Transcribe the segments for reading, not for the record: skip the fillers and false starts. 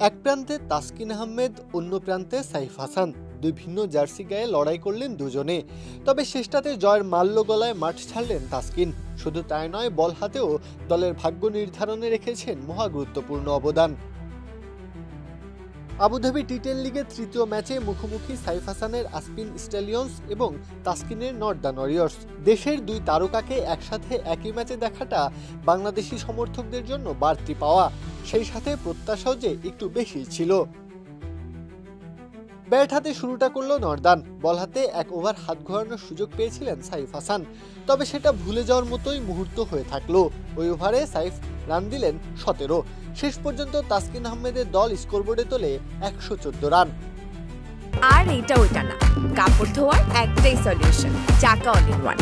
এক প্রান্তে তাসকিন আহমেদ, অন্য প্রান্তে সাইফ হাসান। দুই ভিন্ন জার্সি গায়ে লড়াই করলেন দুজনে। তবে শেষটাতে জয়ের মাল্য গলায় মাঠ ছাড়লেন তাসকিন। শুধু তাই নয়, বল হাতেও দলের ভাগ্য নির্ধারণে রেখেছেন মহা গুরুত্বপূর্ণ অবদান। আবুধাবি টি10 লিগের তৃতীয় ম্যাচে মুখোমুখি সাইফ হাসানের আসপিন স্ট্যালিয়ন্স এবং তাসকিনের নর্দার্ন ওয়ারিয়র্স। দেশের দুই তারকাকে একসাথে একই ম্যাচে দেখাটা বাংলাদেশি সমর্থকদের জন্য বাড়তি পাওয়া, সেই সাথে প্রত্যাশাও যে একটু বেশি ছিল। ব্যাট হাতে শুরুটা করলো নর্দার্ন। বল হাতে এক ওভার হাত ঘোরানোর সুযোগ পেয়েছিলেন সাইফ হাসান, তবে সেটা ভুলে যাওয়ার মতোই মুহূর্ত হয়ে থাকলো। ওই ওভারে সাইফ রান দিলেন 17। শেষ পর্যন্ত তাসকিন আহমেদের দল স্কোরবোর্ডে তোলে 114 রান। আর এটা ওইটা না, কাপড় ধোয়ার একটাই সলিউশন, চাকা অল ইন ওয়ান।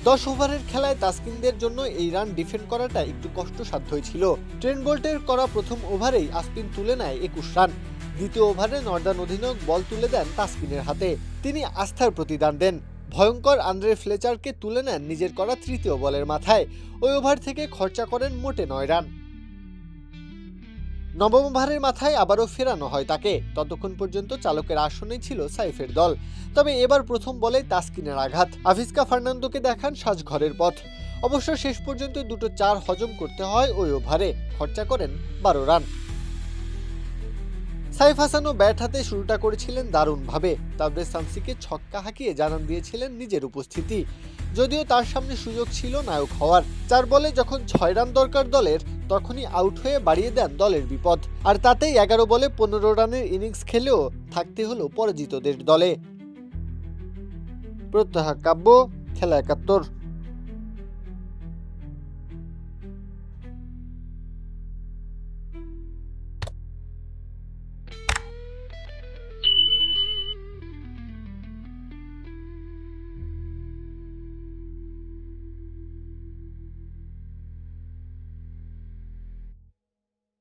10 ওভারের খেলায় তাসকিনদের জন্য এই রান ডিফেন্ড করাটা একটু কষ্টসাধ্যই ছিল। ট্রেন্ট বোল্টের করা প্রথম ওভারেই আসপিন তুলে নেয় 21 রান। দ্বিতীয় ওভারে নর্দার্ন অধিনায়ক বল তুলে দেন তাসকিনের হাতে। তিনি আস্থার প্রতিদান দেন। ভয়ঙ্কর আন্দ্রে ফ্লেচারকে তুলে নেন নিজের করা তৃতীয় বলের মাথায়। ওই ওভার থেকে খরচা করেন মোটে 9 রান। নবম ওভারের মাথায় আবারও ফেরানো হয় তাকে। ততক্ষণ পর্যন্ত চালকের আসনেই ছিল সাইফের দল। তবে এবার প্রথম বলেই তাসকিনের আঘাত। আভিস্কা ফার্নান্দোকে দেখান সাজঘরের পথ। অবশ্য শেষ পর্যন্ত দুটো 4 হজম করতে হয় ওই ওভারে। খরচা করেন 12 রান। সাইফ হাসানও ব্যাট হাতে শুরুটা করেছিলেন দারুণভাবে। তাবরেজ শামসীকে ছক্কা হাঁকিয়ে জানান দিয়েছিলেন নিজের উপস্থিতি। যদিও তার সামনে সুযোগ ছিল নায়ক হওয়ার। 4 বলে যখন 6 রান দরকার দলের, তখনই আউট হয়ে বাড়িয়ে দেন দলের বিপদ। আর তাতেই 11 বলে 15 রানের ইনিংস খেলেও থাকতে হলো পরাজিতদের দলে। প্রত্যহ কাব্য, খেলা 71।